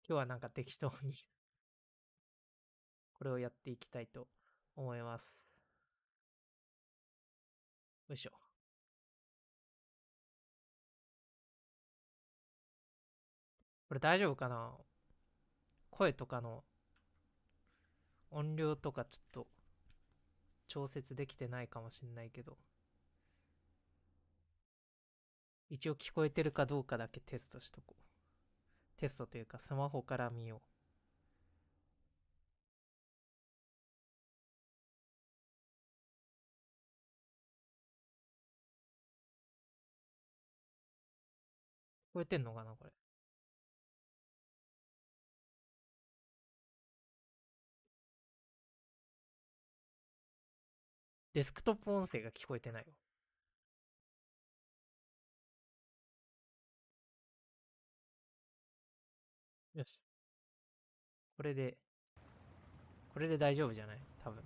今日はなんか適当にこれをやっていきたいと思います。よいしょ。これ大丈夫かな？声とかの音量とかちょっと調節できてないかもしんないけど、一応聞こえてるかどうかだけテストしとこう。テストというかスマホから見よう。聞こえてんのかなこれ。デスクトップ音声が聞こえてないよ。よし。これで大丈夫じゃない？多分。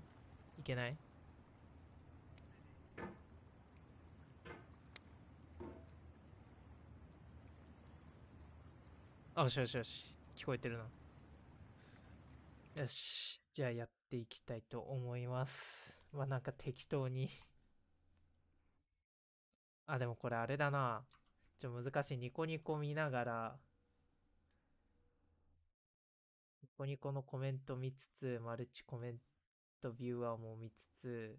いけない？あ、よしよしよし。聞こえてるな。よし。じゃあやっていきたいと思います。まあなんか適当にあ、でもこれあれだな。難しい。ニコニコ見ながら、ニコニコのコメント見つつ、マルチコメントビューアーも見つつ、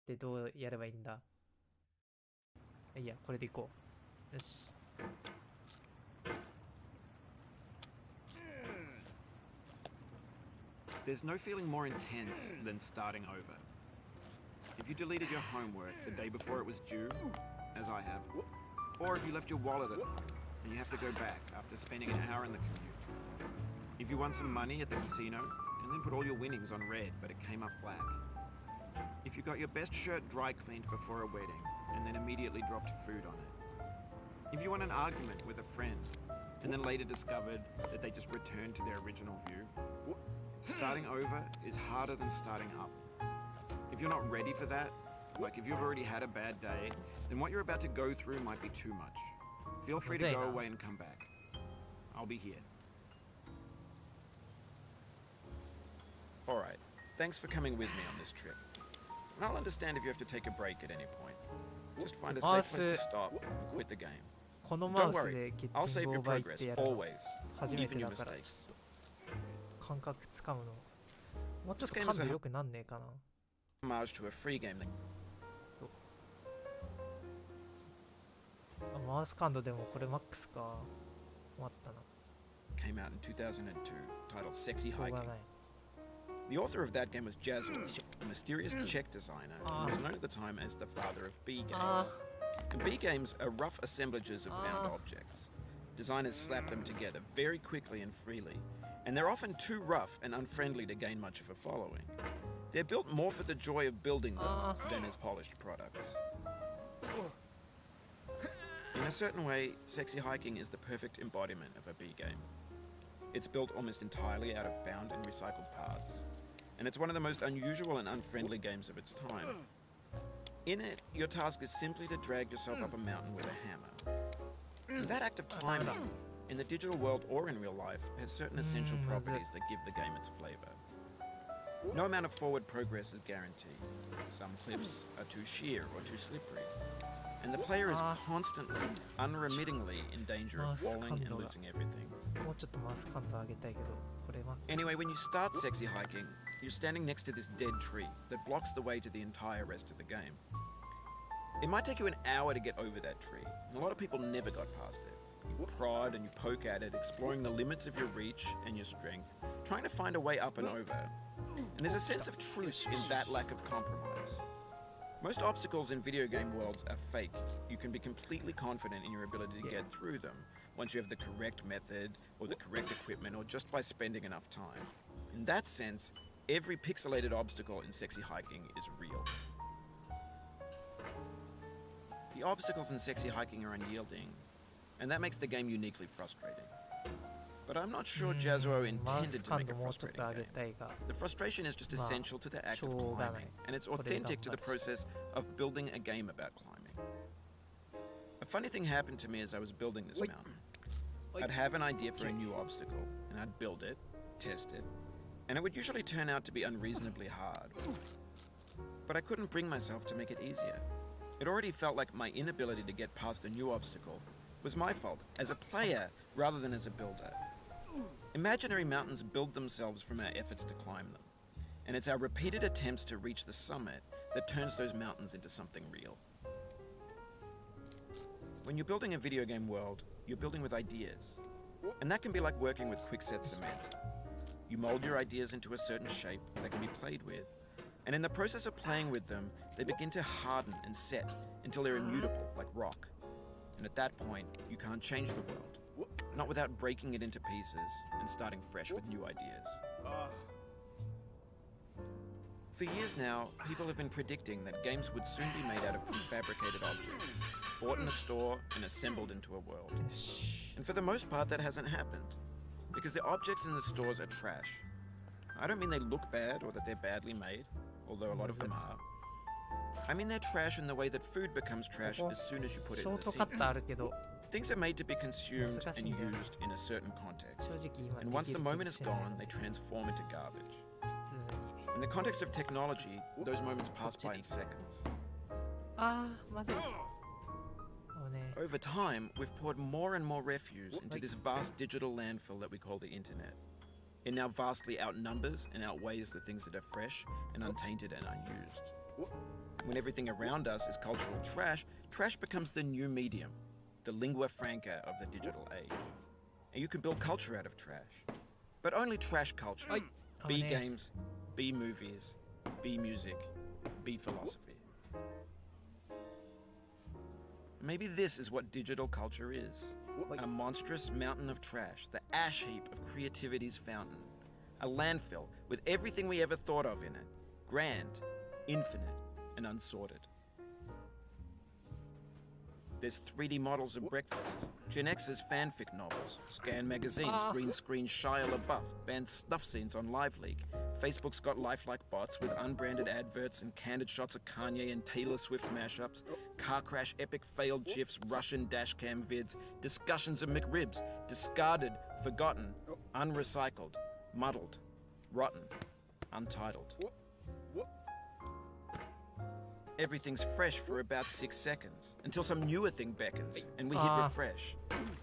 で、どうやればいいんだ？いや、これでいこう。よし。There's no feeling more intense than starting over. If you deleted your homework the day before it was due, as I have, or if you left your wallet at home and you have to go back after spending an hour in the commute. If you won some money at the casino and then put all your winnings on red but it came up black. If you got your best shirt dry cleaned before a wedding and then immediately dropped food on it. If you won an argument with a friend and then later discovered that they just returned to their original view. Starting over is harder than starting up. If you're not ready for that, like if you've already had a bad day, then what you're about to go through might be too much. Feel free to go away and come back. I'll be here. Alright, thanks for coming with me on this trip. I'll understand if you have to take a break at any point. Just find a safe place to stop and quit the game. Don't worry, I'll save your progress always, even your mistakes. 感覚つかむのもうちょっと感度良くなんねえかな。 Homage to a free game that マウス感度でもこれマックスか。終わったな。 came out in 2002 titled Sexy Hiking. The author of that game was Jazzo, a mysterious Czech designer who was known at the time as the father of B games. And B games are rough assemblages of found objects. Designers slap them together very quickly and freely, and they're often too rough and unfriendly to gain much of a following. They're built more for the joy of building them than as polished products. In a certain way, Sexy Hiking is the perfect embodiment of a B game. It's built almost entirely out of found and recycled parts, and it's one of the most unusual and unfriendly games of its time. In it, your task is simply to drag yourself up a mountain with a hammer. And that act of climbing, in the digital world or in real life, has certain essential properties that give the game its flavor. No amount of forward progress is guaranteed. Some cliffs are too sheer or too slippery, and the player is constantly, unremittingly in danger of falling and losing everything. Anyway, when you start Sexy Hiking, you're standing next to this dead tree that blocks the way to the entire rest of the game. It might take you an hour to get over that tree, and a lot of people never got past it. You prod and you poke at it, exploring the limits of your reach and your strength, trying to find a way up and over. And there's a sense of truth in that lack of compromise. Most obstacles in video game worlds are fake. You can be completely confident in your ability to get through them once you have the correct method or the correct equipment or just by spending enough time. In that sense, every pixelated obstacle in Sexy Hiking is real. The obstacles in Sexy Hiking are unyielding, and that makes the game uniquely frustrating. But I'm not sure Jazzo intended to make a frustrating game. The frustration is just essential to the act of climbing, and it's authentic to the process of building a game about climbing. A funny thing happened to me as I was building this mountain. I'd have an idea for a new obstacle, and I'd build it, test it, and it would usually turn out to be unreasonably hard. But I couldn't bring myself to make it easier. It already felt like my inability to get past a new obstacle was my fault, as a player rather than as a builder. Imaginary mountains build themselves from our efforts to climb them, and it's our repeated attempts to reach the summit that turns those mountains into something real. When you're building a video game world, you're building with ideas, and that can be like working with quickset cement. You mold your ideas into a certain shape that can be played with, and in the process of playing with them, they begin to harden and set until they're immutable, like rock. And at that point, you can't change the world, not without breaking it into pieces and starting fresh with new ideas. For years now, people have been predicting that games would soon be made out of prefabricated objects, bought in a store and assembled into a world. And for the most part, that hasn't happened, because the objects in the stores are trash. I don't mean they look bad or that they're badly made, although a lot of them are. I mean they're trash in the way that food becomes trash as soon as you put it in the sink. Things are made to be consumed and used in a certain context, and once the moment is gone, they transform into garbage. In the context of technology, those moments pass by in seconds. Over time, we've poured more and more refuse into this vast digital landfill that we call the internet. It now vastly outnumbers and outweighs the things that are fresh and untainted and unused. When everything around us is cultural trash, trash becomes the new medium, the lingua franca of the digital age. And you can build culture out of trash, but only trash culture. B games, B movies, B music, B philosophy. Maybe this is what digital culture is. A monstrous mountain of trash, the ash heap of creativity's fountain. A landfill with everything we ever thought of in it. Grand, infinite, and unsorted. There's 3D models of breakfast, Gen X's fanfic novels, Scan magazines, green screen Shia LaBeouf, banned snuff scenes on LiveLeak. Facebook's got lifelike bots with unbranded adverts and candid shots of Kanye and Taylor Swift mashups, car crash epic failed GIFs, Russian dashcam vids, discussions of McRibs, discarded, forgotten, unrecycled, muddled, rotten, untitled. Everything's fresh for about 6 seconds, until some newer thing beckons, and we hit refresh.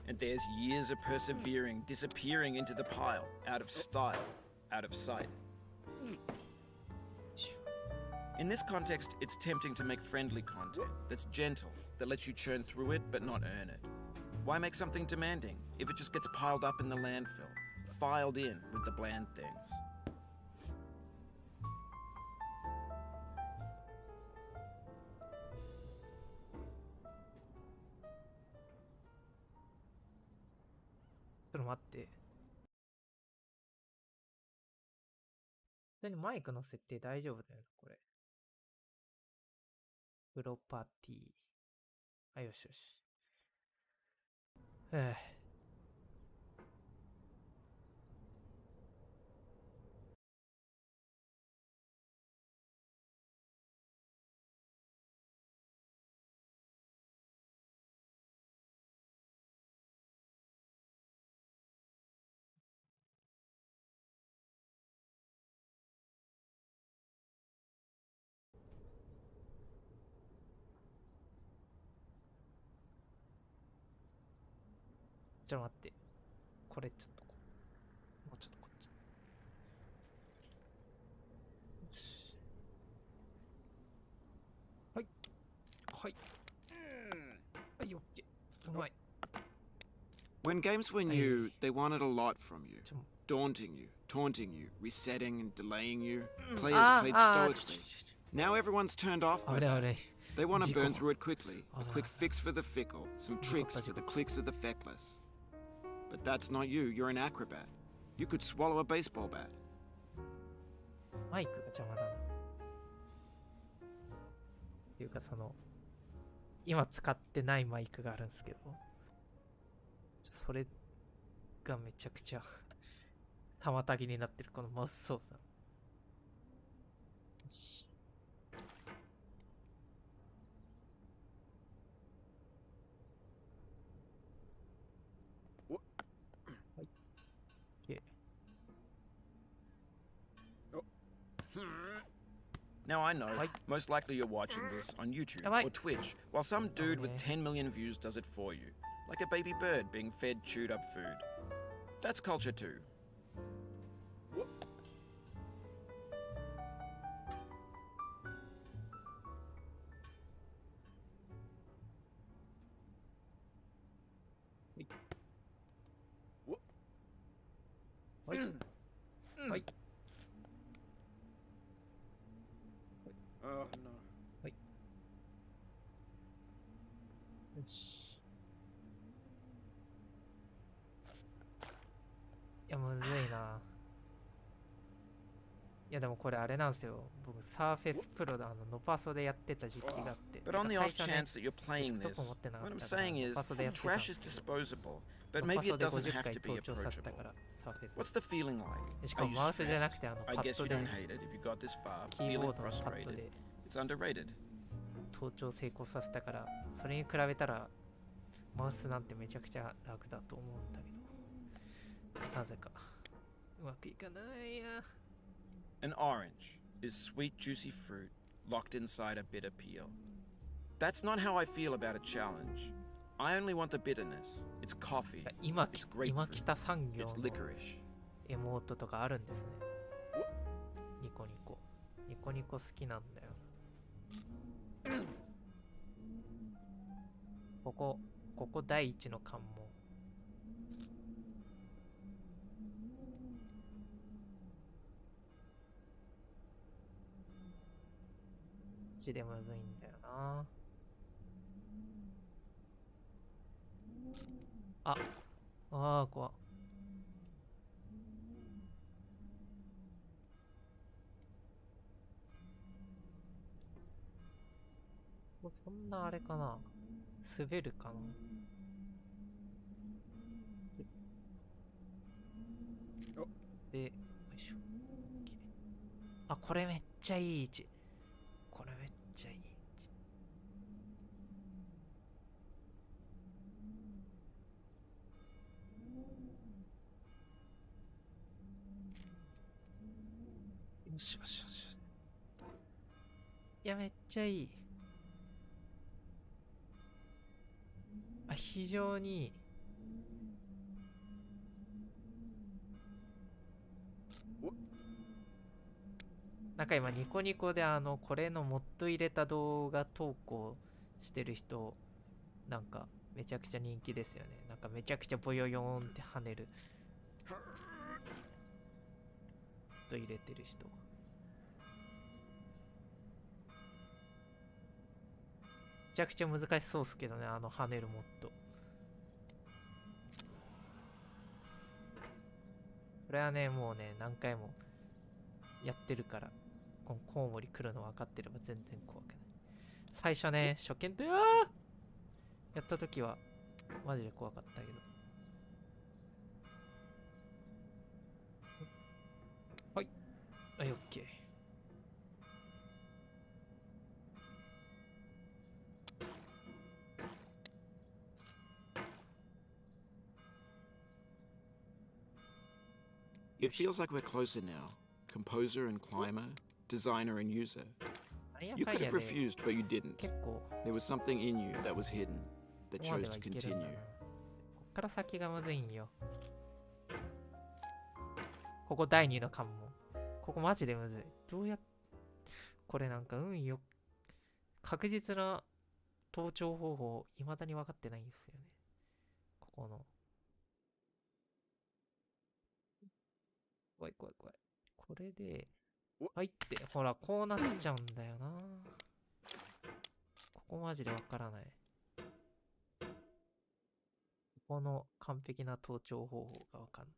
And there's years of persevering, disappearing into the pile, out of style, out of sight. In this context, it's tempting to make friendly content that's gentle, that lets you churn through it but not earn it. Why make something demanding if it just gets piled up in the landfill, filed in with the bland things?マイクの設定大丈夫だよな、これ。プロパティ。あ、よしよし。ちょっと待って。これちょっと、もうちょっとこっち。よし。はい。はい。はい、オッケー。うまい。When games were new, they wanted a lot from you. Daunting you, taunting you, resetting and delaying you. Players played stoically. Now everyone's turned off by that. They want to burn through it quickly. A quick fix for the fickle, some tricks for the clicks of the feckless. But that's not you. You're an acrobat. You could swallow a baseball bat. マイクが邪魔だな。っていうか今使ってないマイクがあるんですけど、それがめちゃくちゃ玉たぎになってるこのマウス操作。よし。Now I know, Wait. most likely you're watching this on YouTube Wait. or Twitch, while some dude with Okay. 10 million views does it for you, like a baby bird being fed chewed up food. That's culture too. Wait. Wait. Oh no. よし。いや、むずいな。いや、でもこれあれなんですよ。僕、サーフェスプロでノパソでやってた時期があって。 But on the て off か最初ね、 chance that you're playing デスクトッ this, プ持ってなか what っ I'm たから、 saying ノ is パソでやってたん trash で is すけど、 disposable, but ノパ maybe ソ it で doesn't 50 have 回 to be 盗聴させた approachable. から、サーフェス。 What's the feeling like? し Are かも you マウスじゃなく stressed? て I パッ guess ド you で don't hate it if you got this far, キーボー feeling ドのパッド frustrated. で It's underrated. 盗聴成功させたから、それに比べたらマウスなんてめちゃくちゃ楽だと思うんだけど、なぜかうまくいかないや。 An orange is sweet, juicy fruit locked inside a bitter peel. That's not how I feel about a challenge. I only want the bitterness. It's coffee. 今 It's 今 grapefruit. 来た産業 It's の licorice. エモートとかあるんですね。ニコニコ。ニコニコ好きなんだよ。ここ第一の関門。ちでむずいんだよな。ああ、怖っ。そんなあれかな、滑るかな。で、よいしょ。あ、これめっちゃいい位置。これめっちゃいい位置。よしよしよし。いや、めっちゃいい。あ、非常になんか今ニコニコでこれのモッド入れた動画投稿してる人、なんかめちゃくちゃ人気ですよね。なんかめちゃくちゃボヨヨーンって跳ねると入れてる人。めちゃくちゃ難しそうっすけどね、跳ねるモッド。これはね、もうね、何回もやってるから、このコウモリ来るの分かってれば全然怖くない。最初ね、初見でやった時はマジで怖かったけど。はい。はい、オッケー。It feels like we're closer now. Composer and climber, designer and user. なんや You かん could や have で refused, but you didn't. 結構 There was something in you that was hidden, こ that こまで chose は to いけるんだ continue. な。こっから先がむずいんよ。ここ第2の関門。ここマジでむずい。どうやっこれなんか運よ。確実な盗聴方法、未だに分かってないんですよね。ここの。怖い怖い怖い。これで、入って、ほら、こうなっちゃうんだよな。ここマジで分からない。ここの完璧な盗聴方法が分かんな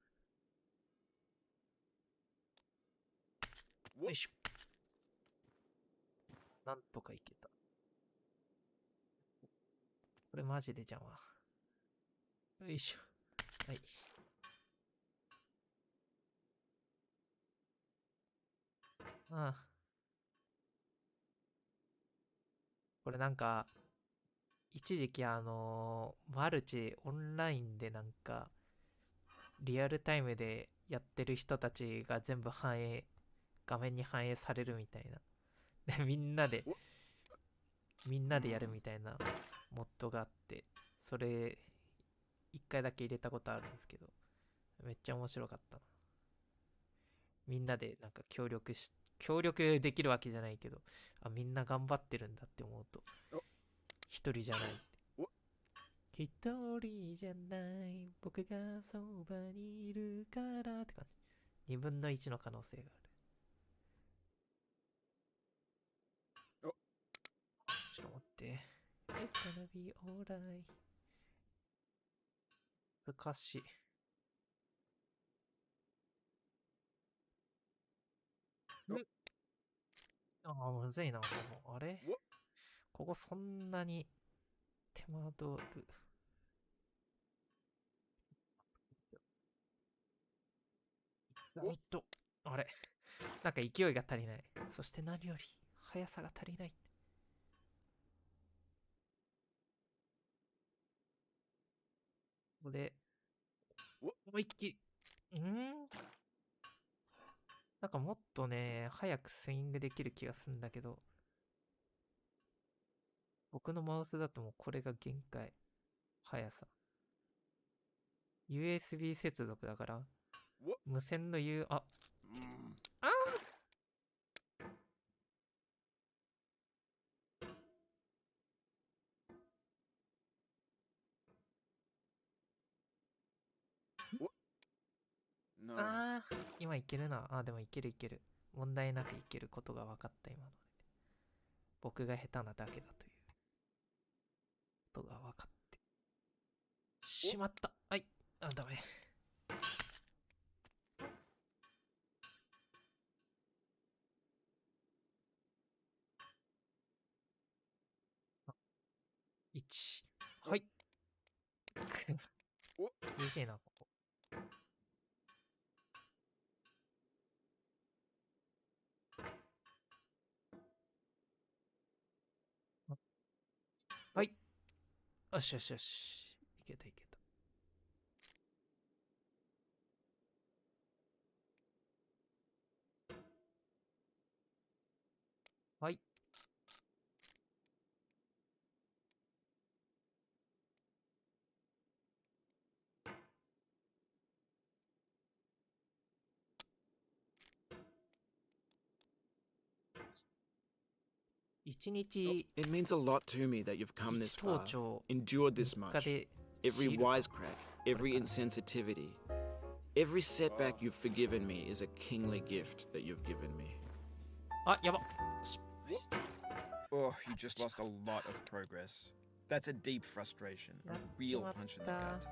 い。よいしょ。なんとかいけた。これマジで邪魔。よいしょ。はい。ああ。これなんか、一時期マルチオンラインでなんか、リアルタイムでやってる人たちが全部画面に反映されるみたいなでみんなでやるみたいなモッドがあって、それ一回だけ入れたことあるんですけど、めっちゃ面白かったな。みんなでなんか協力できるわけじゃないけど、みんな頑張ってるんだって思うと、一人じゃないって。一人じゃない、僕がそばにいるからって感じ。二分の一の可能性がある。ちょっと待って。It's gonna be alright。難しい。むずいな。あれここそんなに手間取る。あれなんか勢いが足りない。そして何より速さが足りない。ここで、思いっきり、なんかもっとね、早くスイングできる気がするんだけど、僕のマウスだともうこれが限界。速さ。USB 接続だから、無線のあ今いけるな。でもいけるいける。問題なくいけることが分かった今ので。僕が下手なだけだということが分かってしまった。ダメ。1。はい。厳しいな、ここ。はい。よしよしよし。いけたいけた。はい。1日 It means a lot to me that you've come this 1登 far, 頂 endured 3 this 日 much. で Every シールド wisecrack, every insensitivity, every setback you've forgiven me is a kingly gift that you've given me. やば失敗した。 Oh, you just lost a lot of progress. That's a deep frustration, a real punch in the gut.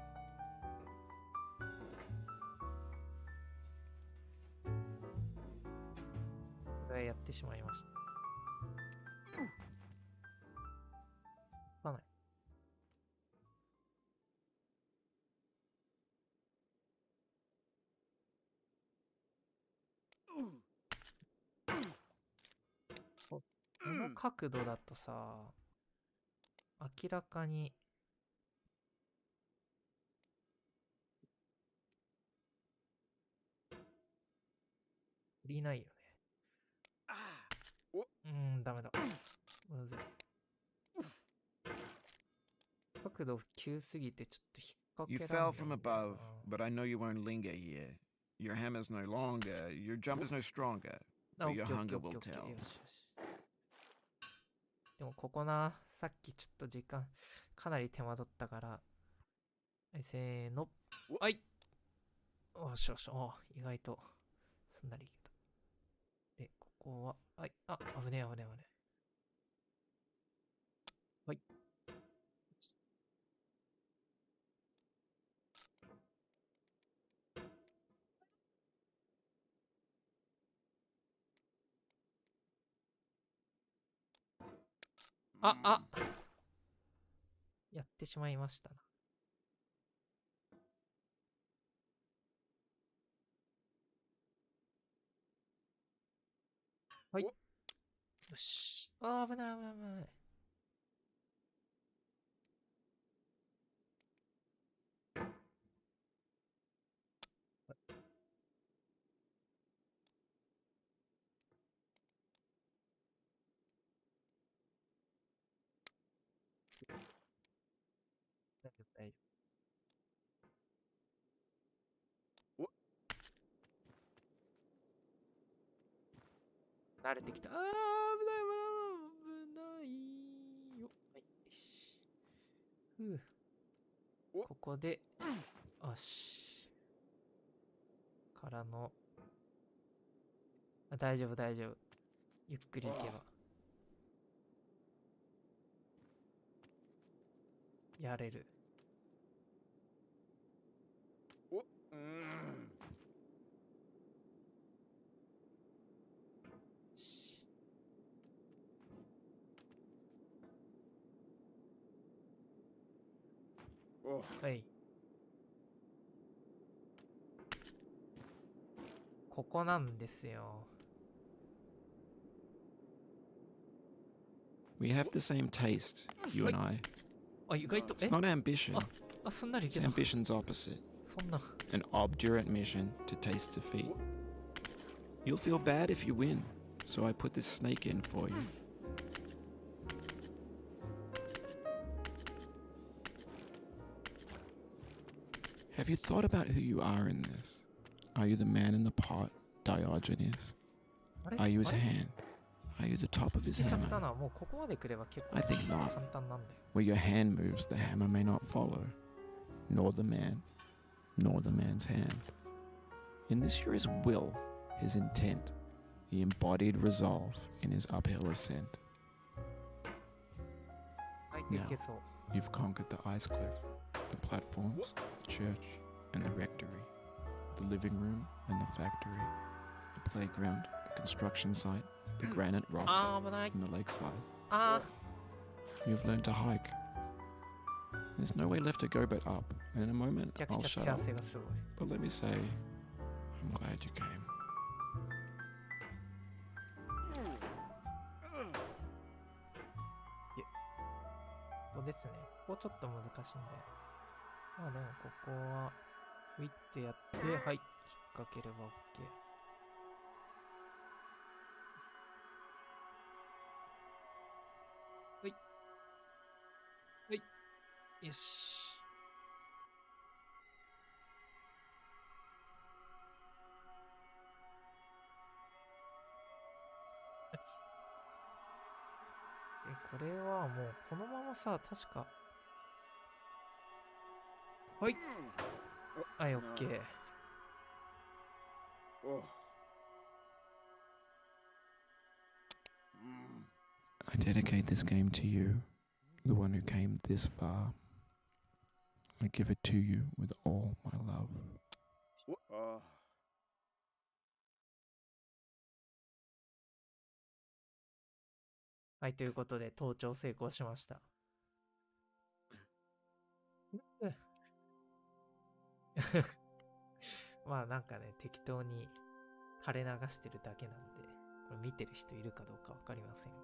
これやってしまいました。ない。この角度だとさ、明らかに足りないよね。ダメだ。むずい。角度急すぎてちょっと引っ掛 You けらんな fell いんだ from よ above, な。 but I know you won't linger here. Your hammer's no longer, your jump is no stronger, オ but ッ your ケーオッケー hunger オッケー will オッケー。 tell. よしよし。でもここな、さっきちょっと時間かなり手間取ったから、はい、せーの。はい。よしよし。意外とすんなりいけた。で、ここは、はい。危ねえ危ねえ危ねえ。はい。やってしまいましたな。はい。よし。危ない危ない危ない。大丈夫、大丈夫。慣れてきた。あー、危ない、危ない、危ないよ。はい、よし。ふう。ここで、よし。からの、あ、大丈夫、大丈夫。ゆっくり行けば。やれる。しはい。ここなんですよ。We have the same taste, you and I. あ、意外と、 It's not ambition. あ、すんなりい It's けた。 ambition's opposite. そんな。 An obdurate mission to taste defeat. You'll feel bad if you win, so I put this snake in for you. Have you thought about who you are in this? Are you the man in the pot, Diogenes? あれ Are you his あれ hand? Are you the top of い his けちゃった hammer? な。もうここまで来れば結構 I think not. 簡単なんだよ。 Where your hand moves, the hammer may not follow, nor the man, nor the man's hand. In this you're his will, his intent, the embodied resolve in his uphill ascent. はい、いけそう。 You've conquered the ice cliff, the platforms, the church, and the rectory, the living room and the factory, the playground, the construction site, the granite rocks, あー、危ない。 and the lakeside. あ You've learned to hike. There's no way left to go but up, and in a moment ー、めちゃく I'll ちゃ shut 手 up. 汗がすごい。 But let me say, I'm glad you came. ここですね。ここちょっと難しいんで。まあでもここは、ウィッてやって、はい、引っ掛ければ OK。はい。はい。よし。これはもうこのままさ、確か。はい。はい、OK。I dedicate this game to you, the one who came this far. I give it to you with all my love. はい、ということで、登頂成功しました。まあなんかね、適当に垂れ流してるだけなんで、これ見てる人いるかどうかわかりませんが。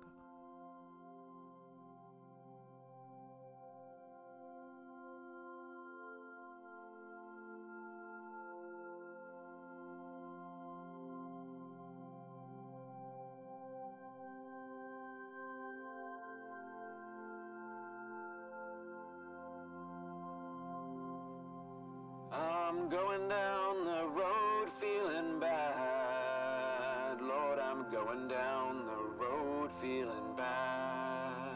I'm going down the road feeling bad. Lord, I'm going down the road feeling bad.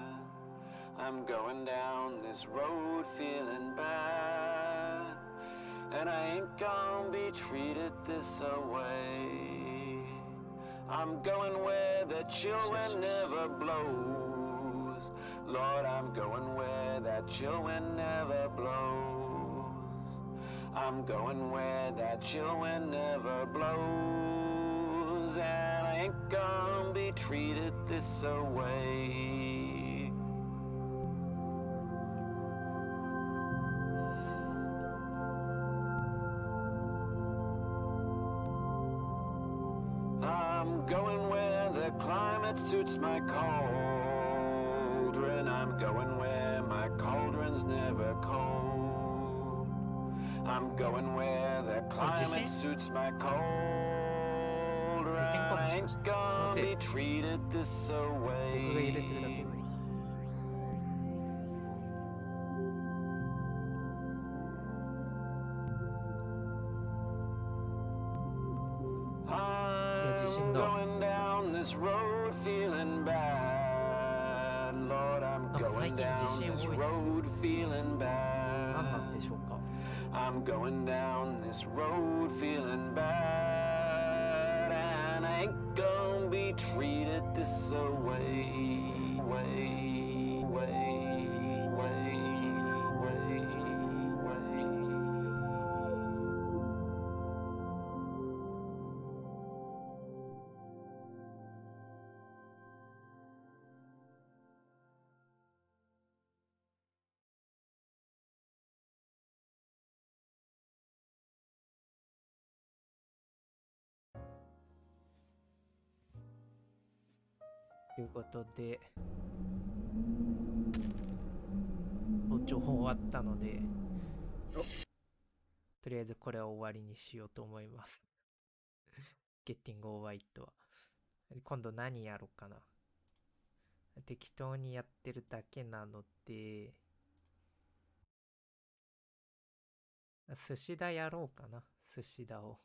I'm going down this road feeling bad. And I ain't gonna be treated this away. I'm going where the chill wind never blows. Lord, I'm going where that chill wind never blows. I'm going where that chill wind never blows. And I ain't gonna be treated this away. I'm going where the climate suits my cauldron. I'm going where my cauldron's never cold. I'm going where the climate suits my cauldron. I ain't gonna be treated this 僕が入れてるだけ away. しんどい。なんか最近地震多い。何なんでしょうか。I'm going down this road feeling bad, and I ain't gonna be treated this way, way, way, way, way, way. ということで、包丁終わったので、とりあえずこれは終わりにしようと思います。Getting over it は。今度何やろうかな。適当にやってるだけなので、寿司だやろうかな。寿司だを。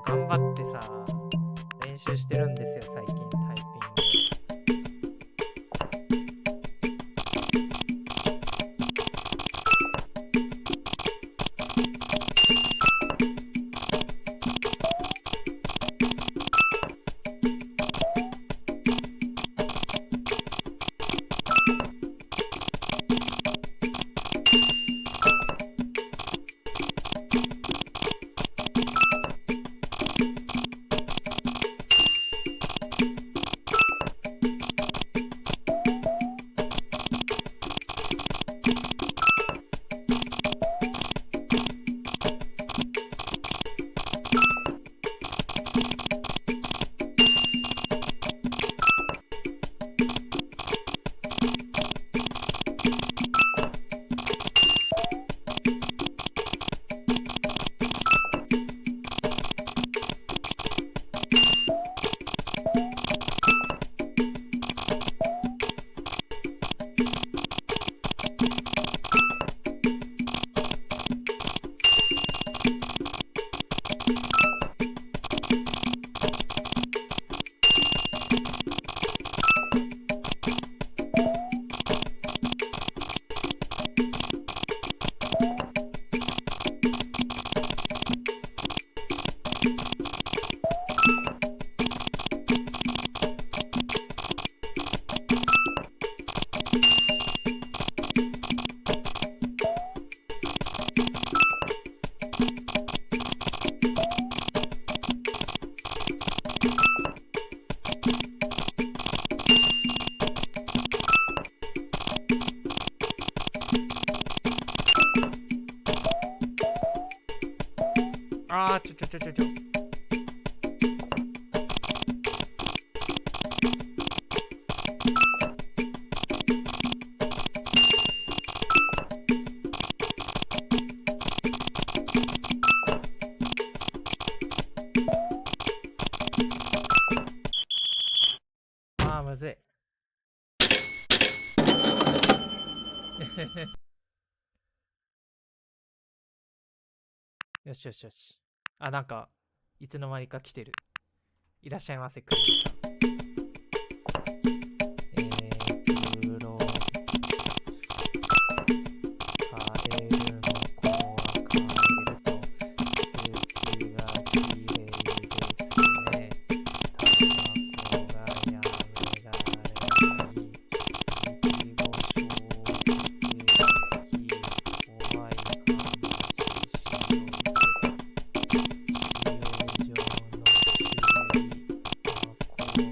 頑張ってさ、練習してるんですよ、最近タイピング。ちょ。あー、むずい。よしよしよし。あ、なんか、いつの間にか来てる。いらっしゃいませ、クルーさん。プロ、カエルの子はカエルと、口がきれいですね。卵がやめられない。いちご衝撃、怖い話しよう。使用上の注意。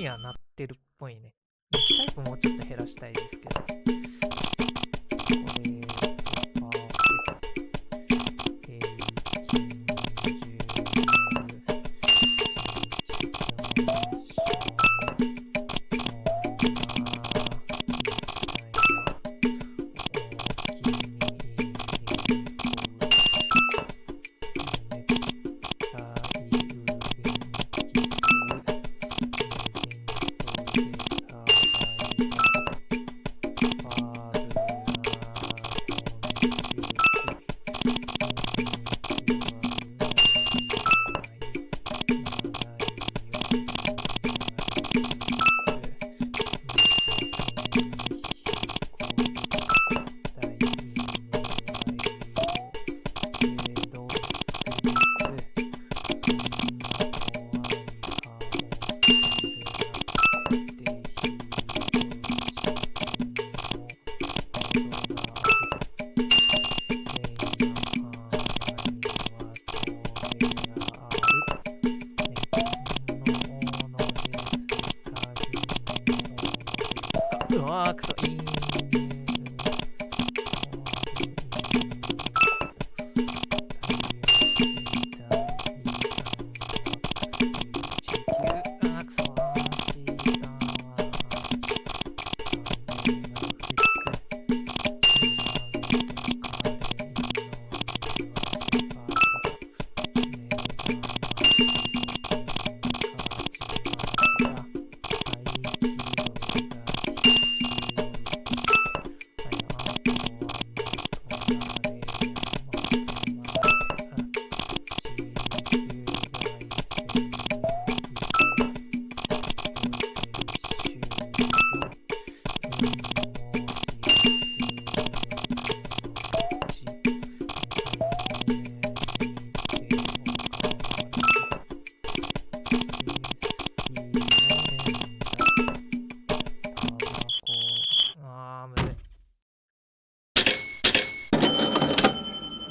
にはなってるっぽいね。タイプもうちょっと減らしたいですけど。これとパーフェクト。平均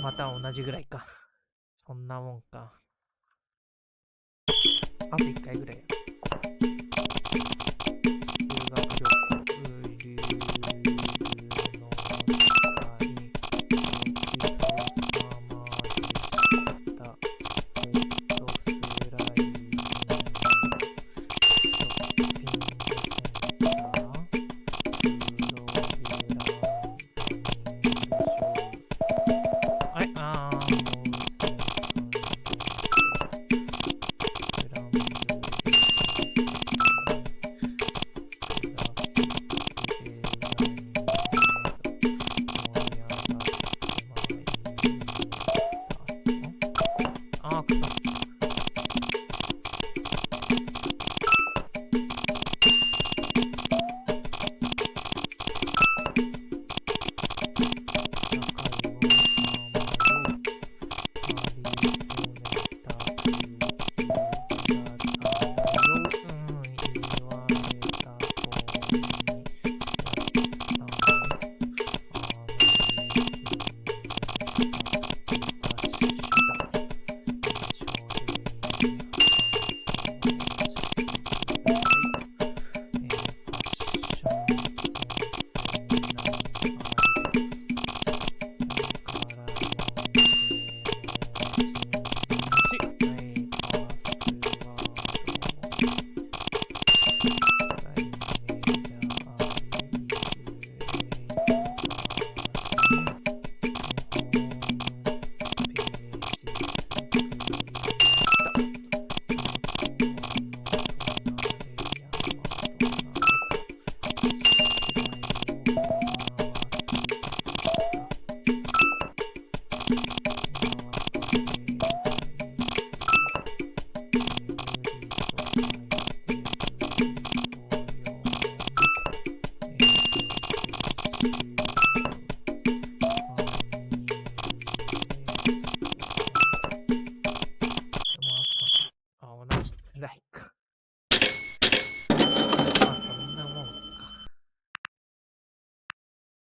また同じぐらいか。そんなもんか。あと1回ぐらいや。修学旅行、留学の会、ごちそうさまでした。ヘッドスライディング、ショッピングセンター、プログラミングあれくそ。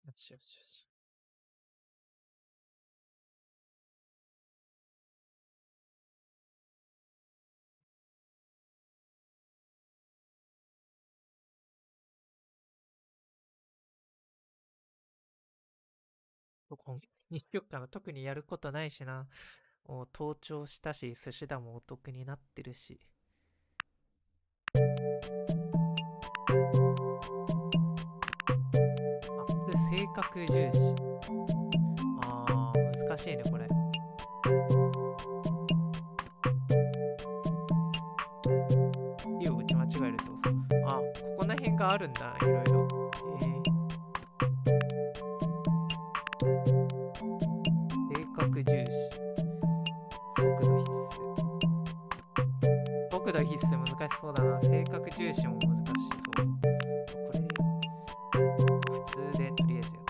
よしよしよし。今月にしよっかな。特にやることないしな。もう登頂したし、寿司だもお得になってるし。性格重視。難しいね、これ。いいよ、打ち間違えると。ここの辺があるんだ、いろいろ。性格重視。速度必須難しそうだな。性格重視も難しそう。これで普通でとりあえずやる。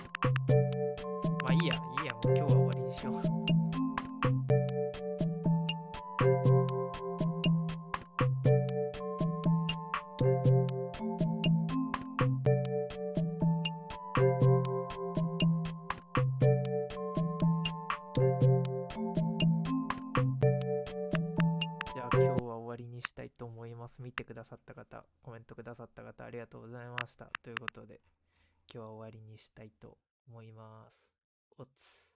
まあいいや、もう今日は終わりにしよう。したいと思います。見てくださった方、コメントくださった方、ありがとうございました。ということで、今日は終わりにしたいと思います。おつ。